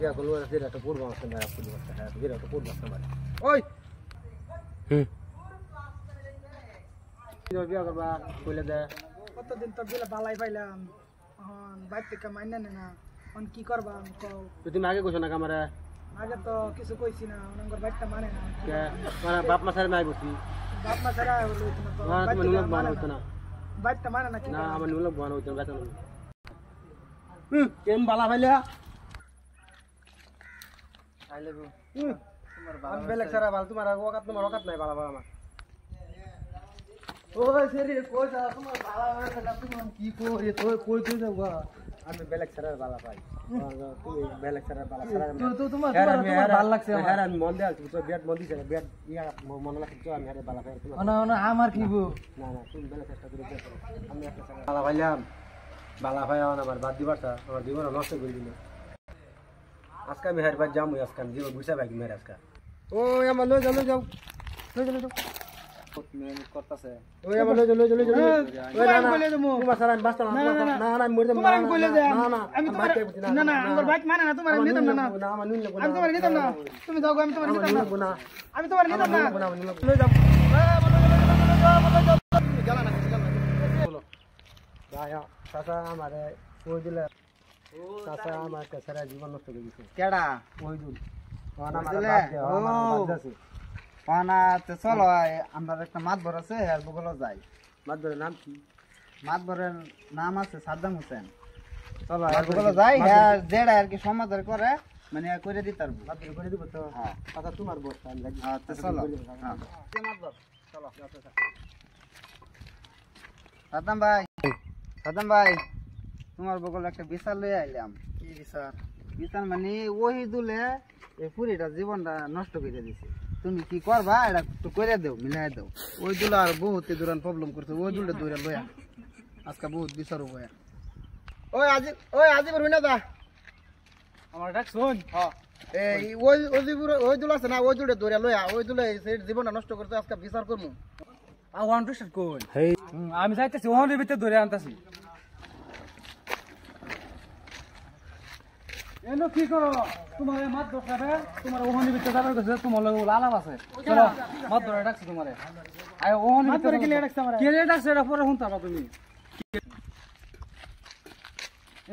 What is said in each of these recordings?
বিয়া করলো যেটা একটা পূর্ব আসতে না পূর্ব আসতে হ্যাঁ যেটা একটা পূর্ব আসতে পারে ওই বিয়া করবা কইলে দে কতদিন তো বিলে বালাই পাইলাম এখন বাইর থেকে মাইনে না এখন কি করবা কও তুমি আগে কইছো না কামারে আগে তো কিছু কইছি না ওনার বাইরটা মানে না মানে বাপ মা ছাড়া নাই বসি বাপ মা ছাড়া হলো না তো না তুমি নুলক বানা হইতো না বাইরটা মানে না কি না আমার নুলক বানা হইতো না বেতন কেম বালা ভাইলা আইলে গো তোমার বালা বেলেক ছাড়া বাল তোমার ওকাত নাই বালা বালা আমার ওই সেরি কই যা তোমার বালা ভাইলা তুমি কি কই কই যাও গা আমি বেলেক ছাড়া বালা পাই তুমি বেলেক ছাড়া বালা ছাড়া তো তোমার ভালো লাগছে আমার আমি মন দেয়াল তো বেড মন দিছে বেড ইয়া মন লাগছে তো আমি আরে বালা পাই না না আমার কি গো না না তুমি বেলেক চেষ্টা করে দেখো আমি একটা বালা পাইলাম বালা ভাই আমার বাদ দিবারটা আমার জীবন নষ্ট করে দিল আজকে আমি হের বাদ যামু আজকে জীবন বুঝা ভাই মেরে আজকে ও আমার লই যাও মেহনত করতেছে ওই আমার লই ওই না না তোমার সারা আমি বাস্তা না না আমি মরে তোমার কইলে দে আমি তোমার না না আমার বাইক মানে না তোমার নিতাম না না আমার নুন লাগবে আমি তোমার নিতাম না তুমি যাও আমি তোমার নিতাম না আমি তোমার নিতাম না লই যাও গেলা না বলো ভাইয়া চাচা আমারে ওই দিলে চাচা আমার সারা জীবন নষ্ট করে দিয়েছে কেডা ওই দিল ওনা আমার বাদ দে আমার বাদ আছে পানা তো চলো আমার একটা মাতবর আছে আর বগলে যাই মাদবরের নাম কি মাতবরের নাম আছে সাদ্দাম হোসেন চলো আর বগলে যাই আর যেটা আর কি সমাধান করে মানে করে দিতে পারবো মাদবর করে দিব তো হ্যাঁ কথা তোমার বস আমি লাগি হ্যাঁ তো চলো হ্যাঁ মাদবর চলো সাদ্দাম ভাই তোমার বগলে একটা বিচার লই আইলাম কি স্যার বিচার মানে ওই দুলে এই পুরিটা জীবনটা নষ্ট করে দিছে তুমি কি করবা এটা একটু করে দেও মিলাই দেও ওই দুলে আর বহুত দূরান প্রবলেম করছে ওই দুলে দূরে লয়া আজকে বহুত বিচার হবো ওই আজি বড় না দা আমার ডাক শুন হ্যাঁ এই ওই দুল আছে না ওই দুলে দূরে লয়া ওই দুলে সেই জীবনটা নষ্ট করতে আজকে বিচার করবো ওয়ান টু স্টার্ট কোন হেই আমি যাইতেছি ওখানে ভিতরে ধরে আনতাছি এনো কি করো তোমার মাত দোকাবে তোমার ওখানে ভিতরে যাবে কইছে তোমার লগে লালাব আছে চলো মাত ধরে ডাকছি তোমারে আয় ওখানে ভিতরে কি ডাকছ আমারে কি ডাকছ এটা পরে শুনতা না তুমি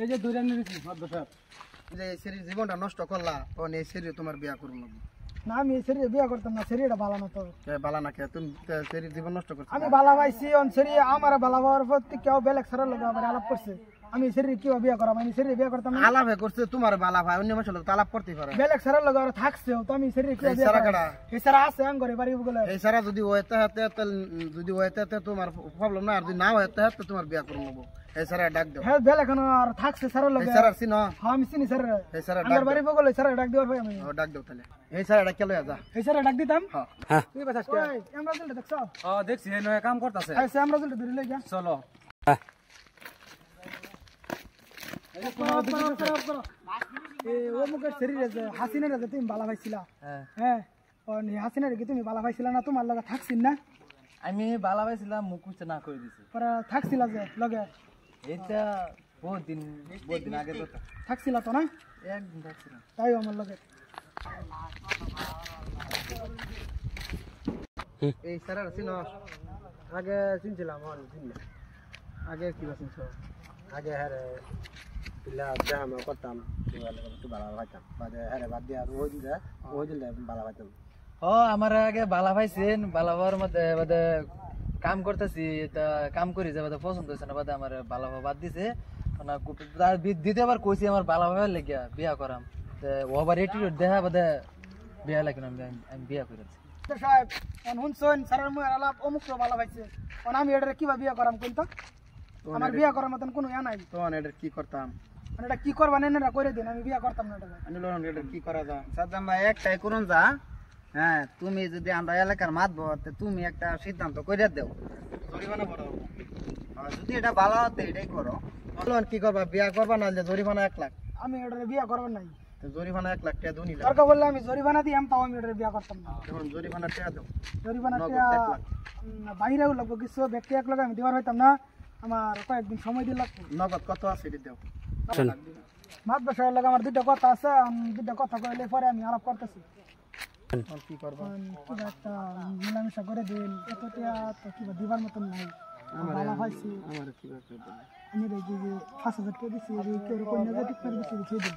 এই যে ধরে নিয়েছি মাত দোকাব যে শরীর জীবনটা নষ্ট করলা তখন এই শরীর তোমার বিয়া করবো না আমি শরীরে বিয়া করতাম না শরীরটা ভালো না তো বালা না খেয়ে তুমি শরীর জীবন নষ্ট করছো আমি ভালো পাইছি অন শরীর আমার ভালো পাওয়ার পর কেউ বেলেগ সারার লোক আমার আলাপ করছে আমি শরীর কি বিয়া করাম আমি শরীরে বিয়া করতাম না আলাপ করছে তোমার বালা ভাই অন্য মানুষের লোক তো আলাপ করতে পারে বেলেগ সারার লোক আর থাকছে তো আমি শরীর কি বিয়া সারা করাম কাটা এই সারা আছে আম করে বাড়ি বলে এই সারা যদি হইতে হাতে যদি হইতে হাতে তোমার প্রবলেম না আর যদি না হইতে হাতে তোমার বিয়া করে নেবো এই সারা ডাক দাও হ্যাঁ বেলেগ আর থাকছে সারার লোক এই সারা চিন হ্যাঁ আমি চিনি স্যার এই সারা আমার বাড়ি বলে স্যার ডাক দিবার ভাই আমি ডাক দাও তাহলে এই সারা ডাক লয়া যা এই স্যার ডাক দিতাম হ্যাঁ তুই বাতাস কে আমরা জলটা দেখছো দেখছি এই নয় কাম করতেছে এই সে আমরা জলটা ধরে লই গা চলো ও মুখের শরীরে যে হাসিনা রে তুমি বালা পাইছিলা হ্যাঁ হাসিনা রে তুমি বালা পাইছিলা না তোমার লগে থাকছিন না আমি বালা পাইছিলাম মুকুচ না করে দিছি পরে থাকছিলা যে লগে এটা বহুত দিন আগে তো থাকছিলা তো না একদিন থাকছিলাম তাই আমার লগে এই সারা চিন আগে চিনছিলাম আগে কি চিনছো আগে হ্যাঁ পিলা ব্যায়াম করতাম একটু ভালো পাইতাম বাদে হ্যাঁ বাদ দিয়ে আর ওই দিলে ভালো পাইতাম ও আমার আগে বালা পাইছেন বালা পাওয়ার মধ্যে বাদে কাম করতেছি তা কাম করি যে বাদে পছন্দ হয়েছে না বাদে আমার বালা বাদ দিছে দ্বিতীয়বার কইছি আমার বালা ভাবে লেগিয়া বিয়া করাম ওভার এটিটিউড দেখা বাদে বিয়া লাগিন আমি বিয়া করেছি সাহেব শুনছেন স্যারের মুখের আলাপ অমুক বালা পাইছে আমি এটা কিভাবে বিয়া করাম কোন তো আমার বিয়া করার মতন কোনো ইয়া নাই তখন এটা কি করতাম মানে এটা কি করবা নেন এটা করে দিন আমি বিয়া করতাম না এটা আমি লোন এটা কি করা যায় সাদ্দাম ভাই একটাই করুন যা হ্যাঁ তুমি যদি আমরা এলাকার মাতবো তুমি একটা সিদ্ধান্ত করে দাও জরিমানা বড় যদি এটা ভালো হতো এটাই করো বলুন কি করবা বিয়া করবা না জরিমানা 1 লাখ আমি এটা বিয়া করবার নাই জরিমানা 1 লাখ টাকা দুনি দরকার বললে আমি জরিমানা দিই তাও আমি এটা বিয়া করতাম না তখন জরিমানা টাকা দাও জরিমানা বাইরেও লাগবো কিছু ব্যক্তি 1 লাখ আমি দিবার হইতাম না আমার কয়েকদিন সময় দিয়ে লাগবে নগদ কত আছে এটা দাও মাত বসার লাগে আমার দুইটা কথা আছে, দুইটা কথা কইলে পরে আমি আলাপ করতেছি। কি করবো? কিবা একটা মিলামিশা করে দিন, এত টিয়া তো কিবা দিবার মতন নাই। বালা পাইছি আমার কি ব্যাপার? আমি দেখি যে 5,000 টাকা দিচ্ছি, কেউ কন্যা যে ঠিক করে দিচ্ছি দিন।